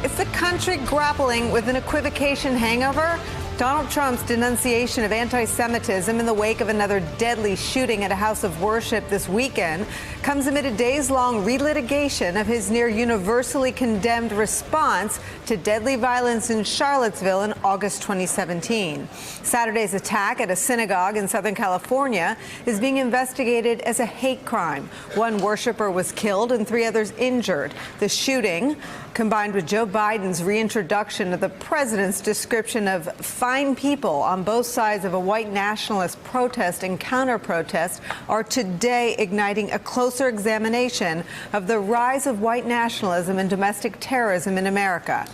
Is the country grappling with an equivocation hangover? Donald Trump's denunciation of anti-Semitism in the wake of another deadly shooting at a house of worship this weekend comes amid a days-long relitigation of his near universally condemned response to deadly violence in Charlottesville in August 2017. Saturday's attack at a synagogue in Southern California is being investigated as a hate crime. One worshiper was killed and 3 others injured. The shooting, combined with Joe Biden's reintroduction of the president's description of fine people on both sides of a white nationalist protest and counter-protest, are today igniting a closer examination of the rise of white nationalism and domestic terrorism in America.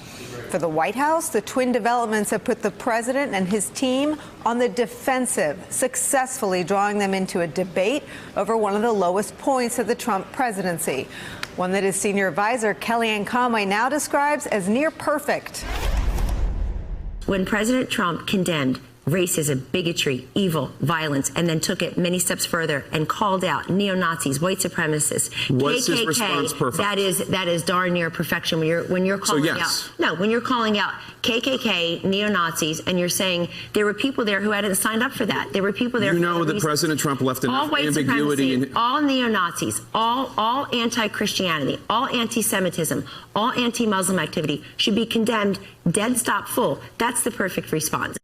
For the White House, the twin developments have put the president and his team on the defensive, successfully drawing them into a debate over one of the lowest points of the Trump presidency, one that his senior advisor, Kellyanne Conway, now describes as near perfect. When President Trump condemned racism, bigotry, evil, violence, and then took it many steps further and called out neo-Nazis, white supremacists, was KKK, his response perfect? That is darn near perfection. When you're calling when you're calling out KKK, neo-Nazis, and you're saying there were people there who hadn't signed up for that. There were people there. You know that President Trump left enough ambiguity in all neo-Nazis, all anti-Christianity, all anti-Semitism, all anti-Muslim activity should be condemned, dead stop full. That's the perfect response.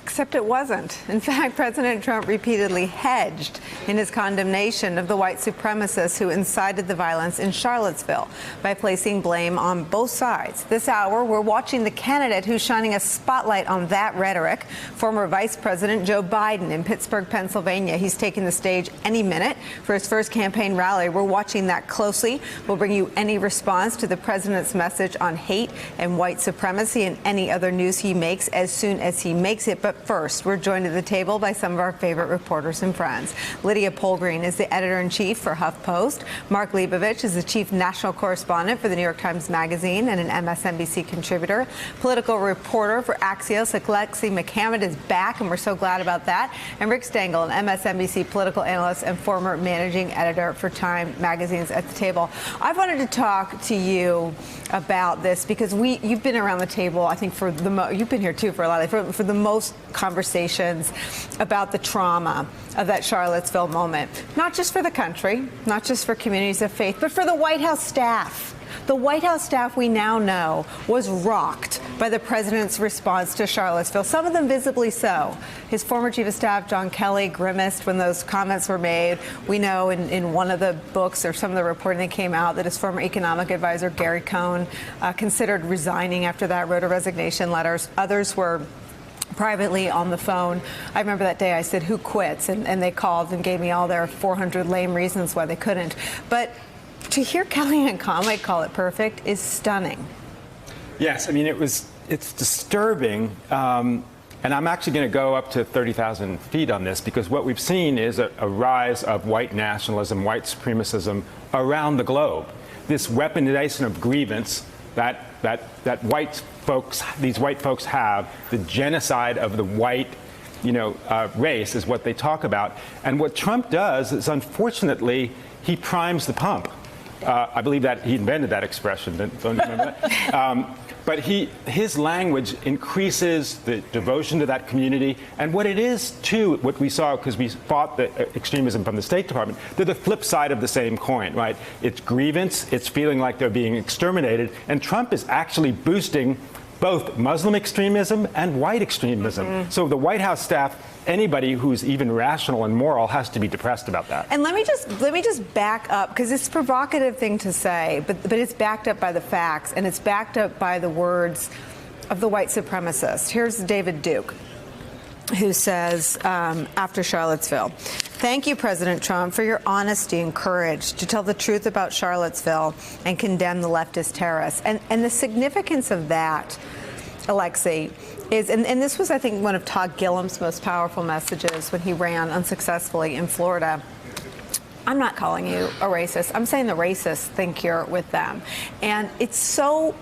Except it wasn't. In fact, President Trump repeatedly hedged in his condemnation of the white supremacists who incited the violence in Charlottesville by placing blame on both sides. This hour, we're watching the candidate who's shining a spotlight on that rhetoric, former Vice President Joe Biden in Pittsburgh, Pennsylvania. He's taking the stage any minute for his first campaign rally. We're watching that closely. We'll bring you any response to the president's message on hate and white supremacy and any other news he makes as soon as he makes it. But first, we're joined at the table by some of our favorite reporters and friends. Lydia Polgreen is the editor-in-chief for HuffPost. Mark Leibovich is the chief national correspondent for the New York Times Magazine and an MSNBC contributor. Political reporter for Axios, Alexi McCammond, is back, and we're so glad about that. And Rick Stengel, an MSNBC political analyst and former managing editor for Time Magazine's at the table. I've wanted to talk to you about this because you've been around the table, I think, you've been here too for a lot of, for the most conversations about the trauma of that Charlottesville moment, not just for the country, not just for communities of faith, but for the White House staff. The White House staff, we now know, was rocked by the president's response to Charlottesville, some of them visibly so. His former chief of staff, John Kelly, grimaced when those comments were made. We know in one of the books or some of the reporting that came out that his former economic advisor, Gary Cohn, considered resigning after that, wrote a resignation letter. Others were privately on the phone. I remember that day I said, who quits? And they called and gave me all their 400 lame reasons why they couldn't. But to hear Kellyanne Conway call it perfect is stunning. Yes, I mean, it's disturbing. And I'm actually going to go up to 30,000 feet on this, because what we've seen is a rise of white nationalism, white supremacism around the globe. This weaponization of grievance that these white folks have, the genocide of the white, race is what they talk about. And what Trump does is, unfortunately, he primes the pump. I believe that he invented that expression. Don't you remember that? But his language increases the devotion to that community. And what it is, too, what we saw, because we fought the extremism from the State Department, they're the flip side of the same coin, right? It's grievance, it's feeling like they're being exterminated, and Trump is actually boosting both Muslim extremism and white extremism. Mm-hmm. So the White House staff, anybody who's even rational and moral, has to be depressed about that. And let me just back up, because it's a provocative thing to say, but it's backed up by the facts, and it's backed up by the words of the white supremacists. Here's David Duke, who says after Charlottesville, "Thank you, President Trump, for your honesty and courage to tell the truth about Charlottesville and condemn the leftist terrorists." And the significance of that, Alexi, is, and this was, I think, one of Todd Gilliam's most powerful messages when he ran unsuccessfully in Florida. I'm not calling you a racist. I'm saying the racists think you're with them. And it's so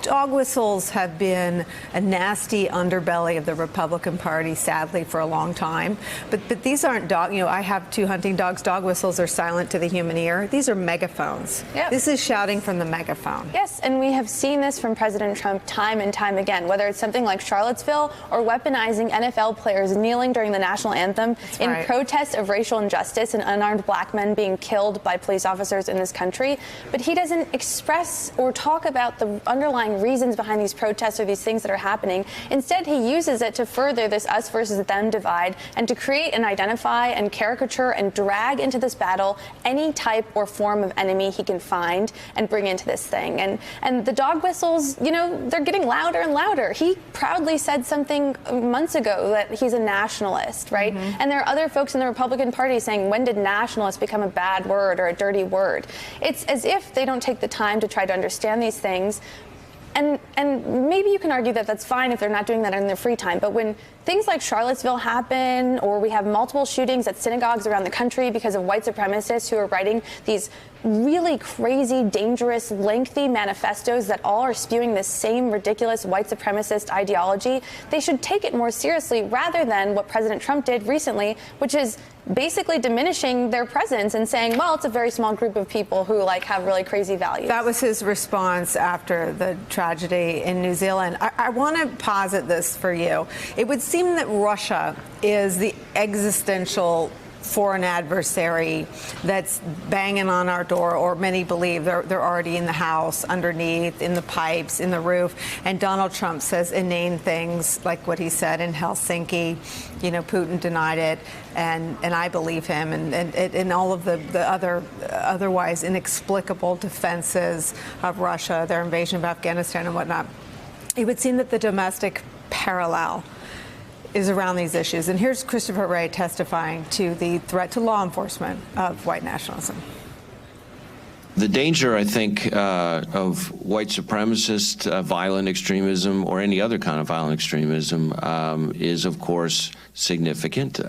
dog whistles have been a nasty underbelly of the Republican Party, sadly, for a long time. But these aren't dog. I have 2 hunting dogs. Dog whistles are silent to the human ear. These are megaphones. Yep. This is shouting from the megaphone. Yes, and we have seen this from President Trump time and time again, whether it's something like Charlottesville or weaponizing NFL players kneeling during the national anthem in protest of racial injustice and unarmed black men being killed by police officers in this country. But he doesn't express or talk about the underlying reasons behind these protests or these things that are happening. Instead, he uses it to further this us versus them divide and to create and identify and caricature and drag into this battle any type or form of enemy he can find and bring into this thing. And the dog whistles, they're getting louder and louder. He proudly said something months ago that he's a nationalist, right? Mm-hmm. And there are other folks in the Republican Party saying, when did nationalist become a bad word or a dirty word? It's as if they don't take the time to try to understand these things. And maybe you can argue that that's fine if they're not doing that in their free time. But when things like Charlottesville happen, or we have multiple shootings at synagogues around the country because of white supremacists who are writing these really crazy, dangerous, lengthy manifestos that all are spewing this same ridiculous white supremacist ideology, they should take it more seriously rather than what President Trump did recently, which is basically diminishing their presence and saying, well, it's a very small group of people who have really crazy values. That was his response after the tragedy in New Zealand. I want to posit this for you. It would seem that Russia is the existential foreign adversary that's banging on our door, or many believe they're already in the house, underneath, in the pipes, in the roof. And Donald Trump says inane things like what he said in Helsinki. Putin denied it, and I believe him. And all of the otherwise inexplicable defenses of Russia, their invasion of Afghanistan and whatnot. It would seem that the domestic parallel is around these issues. And here's Christopher Wray testifying to the threat to law enforcement of white nationalism. The danger, I think, of white supremacist violent extremism or any other kind of violent extremism is, of course, significant.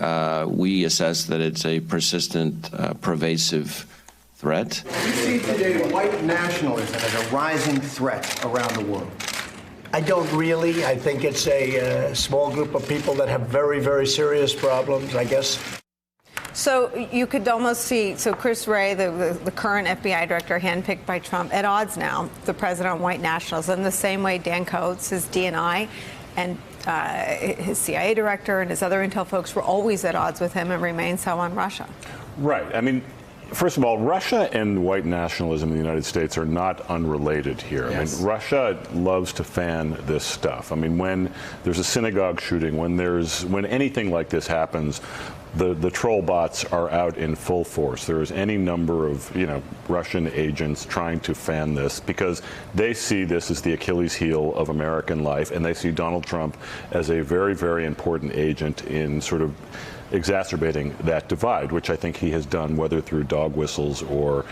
We assess that it's a persistent, pervasive threat. We see today white nationalism as a rising threat around the world. I don't really. I think it's a small group of people that have very, very serious problems, I guess. So you could almost see, Chris Wray, the current FBI director handpicked by Trump, at odds now, the president on white nationalism, the same way Dan Coats, his DNI, and his CIA director and his other intel folks were always at odds with him and remain so on Russia. Right. I mean, first of all, Russia and white nationalism in the United States are not unrelated here. Yes. I mean, Russia loves to fan this stuff. I mean, when there's a synagogue shooting, when anything like this happens, the troll bots are out in full force. There is any number of, Russian agents trying to fan this because they see this as the Achilles heel of American life, and they see Donald Trump as a very, very important agent in sort of exacerbating that divide, which I think he has done, whether through dog whistles or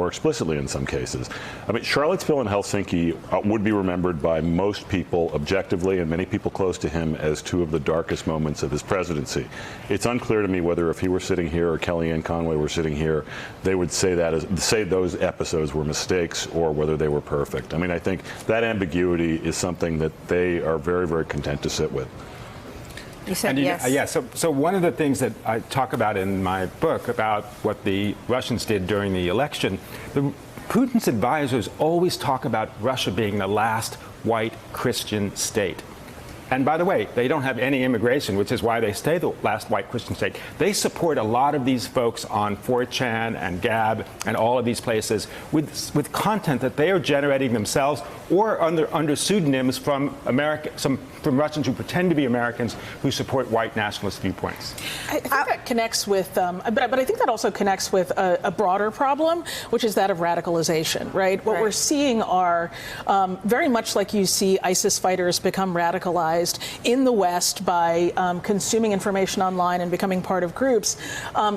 explicitly in some cases. I mean, Charlottesville and Helsinki would be remembered by most people objectively, and many people close to him, as two of the darkest moments of his presidency. It's unclear to me whether if he were sitting here or Kellyanne Conway were sitting here, they would say those episodes were mistakes or whether they were perfect. I mean, I think that ambiguity is something that they are very, very content to sit with. You said yes. So one of the things that I talk about in my book about what the Russians did during the election, Putin's advisors always talk about Russia being the last white Christian state. And by the way, they don't have any immigration, which is why they stay the last white Christian state. They support a lot of these folks on 4chan and Gab and all of these places with content that they are generating themselves or under pseudonyms from from Russians who pretend to be Americans who support white nationalist viewpoints. I think that connects with, but I think that also connects with a broader problem, which is that of radicalization, right? What we're seeing are very much like you see ISIS fighters become radicalized radicalized in the West by consuming information online and becoming part of groups,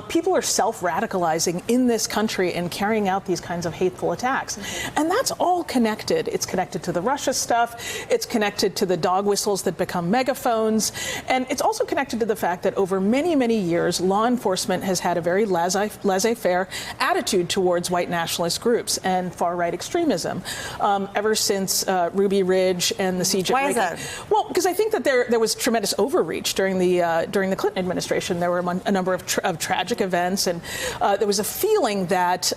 people are self-radicalizing in this country and carrying out these kinds of hateful attacks. And that's all connected. It's connected to the Russia stuff. It's connected to the dog whistles that become megaphones. And it's also connected to the fact that over many, many years, law enforcement has had a very laissez-faire attitude towards white nationalist groups and far-right extremism. Ever since Ruby Ridge and the siege at Why is Reagan. that? Well, because I think that there was tremendous overreach during the Clinton administration. There were a number of tragic events, and there was a feeling that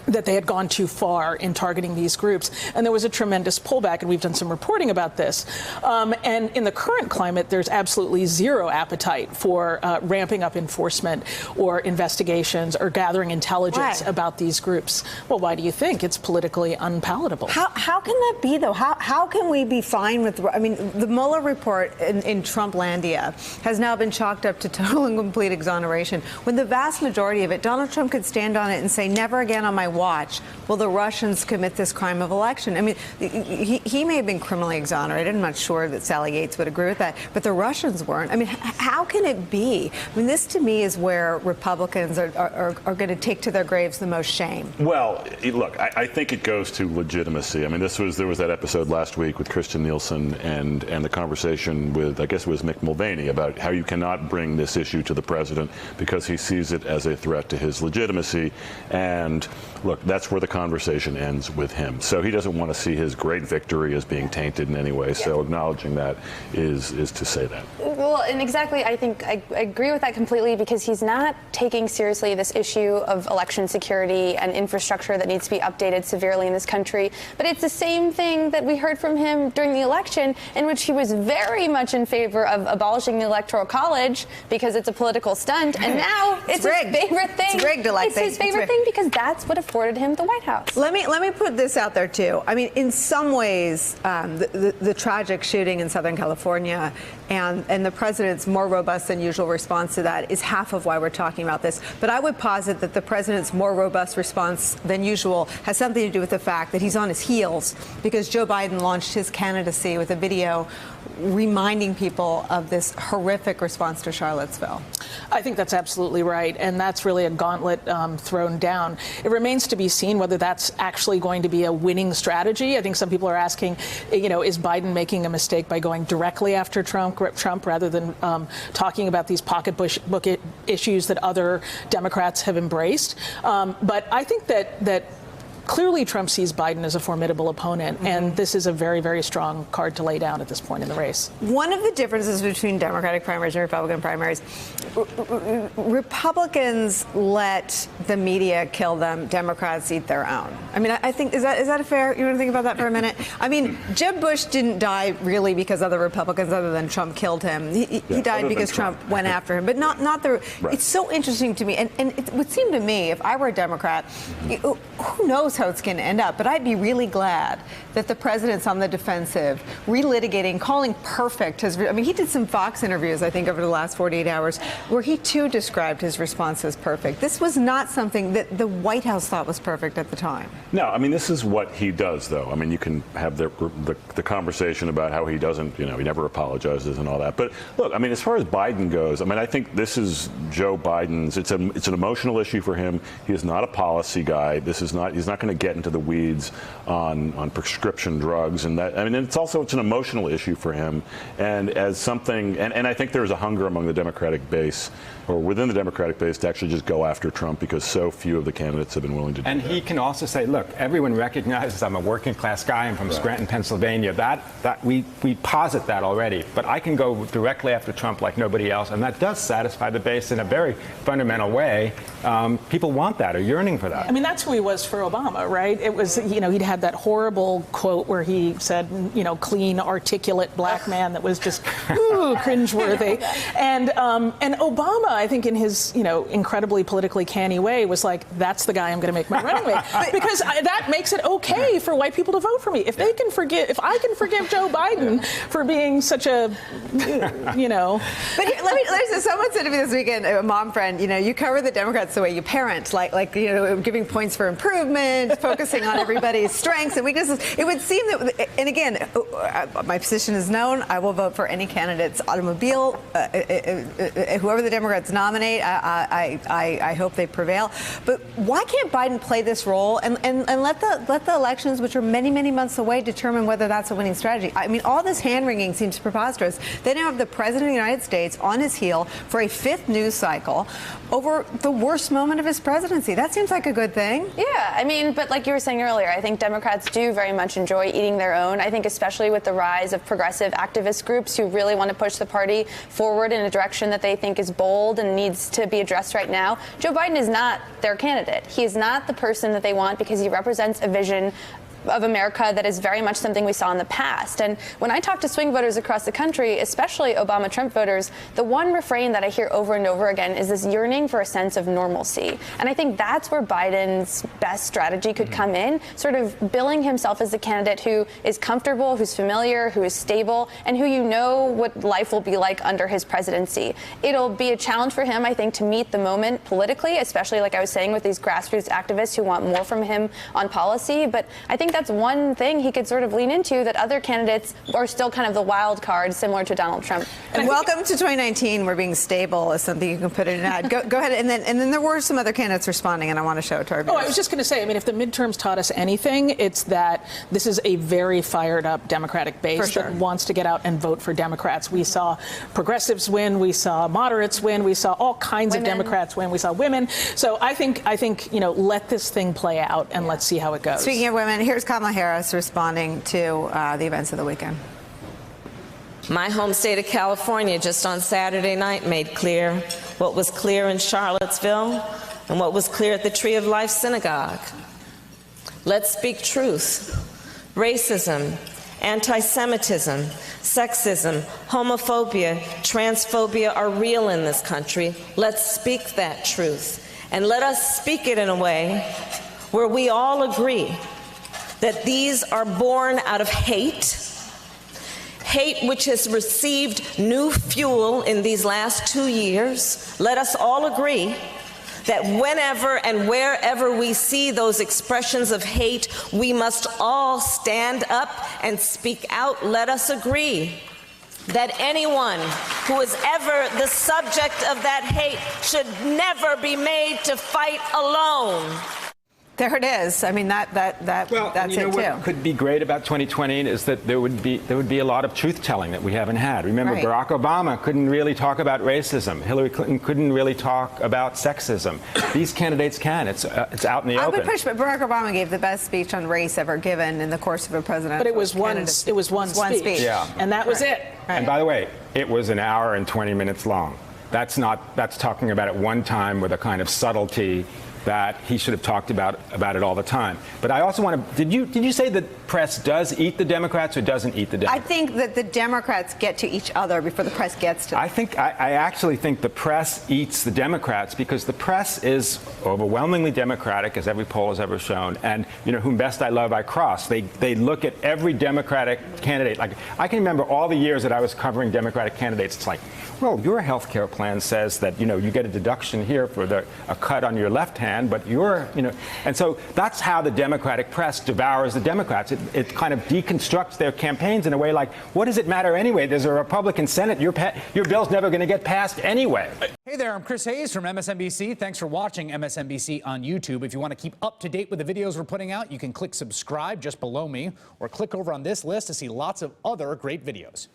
that they had gone too far in targeting these groups. And there was a tremendous pullback, and we've done some reporting about this. And in the current climate, there's absolutely zero appetite for ramping up enforcement or investigations or gathering intelligence about these groups. Well, why do you think? It's politically unpalatable. How can that be, though? How can we be fine with, I mean, the Mueller report in Trumplandia has now been chalked up to total and complete exoneration, when the vast majority of it, Donald Trump could stand on it and say, never again on my watch will the Russians commit this crime of election. I mean, he may have been criminally exonerated. I'm not sure that Sally Yates would agree with that, but the Russians weren't. I mean, how can it be? I mean, this to me is where Republicans are going to take to their graves the most shame. Well, look, I think it goes to legitimacy. I mean, there was that episode last week with Christian Nielsen and the conversation with, I guess it was Mick Mulvaney, about how you cannot bring this issue to the president because he sees it as a threat to his legitimacy. And look, that's where the conversation ends with him. So he doesn't want to see his great victory as being tainted in any way. So acknowledging that is to say that. Well, and exactly, I think I agree with that completely, because he's not taking seriously this issue of election security and infrastructure that needs to be updated severely in this country. But it's the same thing that we heard from him during the election, in which he was very much in favor of abolishing the Electoral College because it's a political stunt. And now it's his favorite thing. It's rigged, It's his favorite thing because that's what afforded him the White House. Let me put this out there too. I mean, in some ways, the tragic shooting in Southern California and the president's more robust than usual response to that is half of why we're talking about this. But I would posit that the president's more robust response than usual has something to do with the fact that he's on his heels because Joe Biden launched his candidacy with a video reminding people of this horrific response to Charlottesville. I think that's absolutely right, and that's really a gauntlet thrown down. It remains to be seen whether that's actually going to be a winning strategy. I think some people are asking, is Biden making a mistake by going directly after Trump rather than talking about these pocketbook issues that other Democrats have embraced? But I think that clearly Trump sees Biden as a formidable opponent, and this is a very, very strong card to lay down at this point in the race. One of the differences between Democratic primaries and Republican primaries, Republicans let the media kill them, Democrats eat their own. I mean, I think, is that a fair, you want to think about that for a minute? I mean, Jeb Bush didn't die really because other Republicans other than Trump killed him. He died because Trump went after him, but not the, It's so interesting to me, and it would seem to me, if I were a Democrat, who knows how it's going to end up, but I'd be really glad that the president's on the defensive, relitigating, calling perfect his, I mean, he did some Fox interviews, I think, over the last 48 hours, where he too described his response as perfect. This was not something that the White House thought was perfect at the time. No, I mean, this is what he does, though. I mean, you can have the conversation about how he doesn't, he never apologizes and all that. But look, I mean, as far as Biden goes, I mean, I think this is Joe Biden's, it's an emotional issue for him. He is not a policy guy. He's not going to get into the weeds on prescription drugs, and that, I mean, it's an emotional issue for him, and as something, and I think there's a hunger among the Democratic base, or within the Democratic base, to actually just go after Trump because so few of the candidates have been willing to do that. And he can also say, look, everyone recognizes I'm a working class guy. I'm from Scranton, Pennsylvania. That we posit that already. But I can go directly after Trump like nobody else. And that does satisfy the base in a very fundamental way. People want that, are yearning for that. I mean, that's who he was for Obama, right? It was, he'd had that horrible quote where he said, clean, articulate black man that was just cringeworthy. And Obama I think in his, incredibly politically canny way, was like, that's the guy I'm going to make my running mate. Because that makes it okay for white people to vote for me. If I can forgive Joe Biden for being such a, But let me someone said to me this weekend, a mom friend, you cover the Democrats the way you parent, like giving points for improvement, focusing on everybody's strengths and weaknesses. It would seem that, and again, my position is known. I will vote for any candidate's automobile, whoever the Democrats nominate. I hope they prevail. But why can't Biden play this role and let the elections, which are many, many months away, determine whether that's a winning strategy? I mean, all this hand-wringing seems preposterous. They now have the president of the United States on his heel for a fifth news cycle over the worst moment of his presidency. That seems like a good thing. Yeah, but like you were saying earlier, I think Democrats do very much enjoy eating their own. I think especially with the rise of progressive activist groups who really want to push the party forward in a direction that they think is bold and needs to be addressed right now. Joe Biden is not their candidate. He is not the person that they want because he represents a vision of America that is very much something we saw in the past. And when I talk to swing voters across the country, especially Obama-Trump voters, the one refrain that I hear over and over again is this yearning for a sense of normalcy. And I think that's where Biden's best strategy could come in, sort of billing himself as the candidate who is comfortable, who's familiar, who is stable, and who what life will be like under his presidency. It'll be a challenge for him, I think, to meet the moment politically, especially like I was saying with these grassroots activists who want more from him on policy. But I think that's one thing he could sort of lean into that other candidates are still kind of the wild card, similar to Donald Trump. And welcome to 2019, where being stable is something you can put in an ad. Go ahead. And then there were some other candidates responding, and I want to show it to our viewers. I was just going to say, if the midterms taught us anything, it's that this is a very fired up Democratic base that wants to get out and vote for Democrats. We saw progressives win. We saw moderates win. We saw all kinds of Democrats win. We saw women. So I think, let this thing play out and let's see how it goes. Speaking of women, here's Kamala Harris responding to the events of the weekend. My home state of California just on Saturday night made clear what was clear in Charlottesville and what was clear at the Tree of Life Synagogue. Let's speak truth. Racism, anti-Semitism, sexism, homophobia, transphobia are real in this country. Let's speak that truth. And let us speak it in a way where we all agree that these are born out of hate which has received new fuel in these last 2 years. Let us all agree that whenever and wherever we see those expressions of hate, we must all stand up and speak out. Let us agree that anyone who is ever the subject of that hate should never be made to fight alone. There it is. That's it too. What could be great about 2020 is that there would be a lot of truth telling that we haven't had. Remember, Barack Obama couldn't really talk about racism. Hillary Clinton couldn't really talk about sexism. These candidates can. It's out in the open. I would push, but Barack Obama gave the best speech on race ever given in the course of a presidential. But it was one speech. Yeah. And that was it. And by the way, it was an hour and 20 minutes long. That's talking about it one time with a kind of subtlety that he should have talked about it all the time. But I also want to, did you say that press does eat the Democrats or doesn't eat the Democrats? I think that the Democrats get to each other before the press gets to them. I actually think the press eats the Democrats because the press is overwhelmingly Democratic, as every poll has ever shown. And, whom best I love, I cross. They look at every Democratic candidate. Like, I can remember all the years that I was covering Democratic candidates. It's like, well, your health care plan says that, you get a deduction here for a cut on your left hand, but and so that's how the Democratic press devours the Democrats. It kind of deconstructs their campaigns in a way like, what does it matter anyway? There's a Republican Senate. Your bill's never going to get passed anyway. Hey there, I'm Chris Hayes from MSNBC. Thanks for watching MSNBC on YouTube. If you want to keep up to date with the videos we're putting out, you can click subscribe just below me or click over on this list to see lots of other great videos.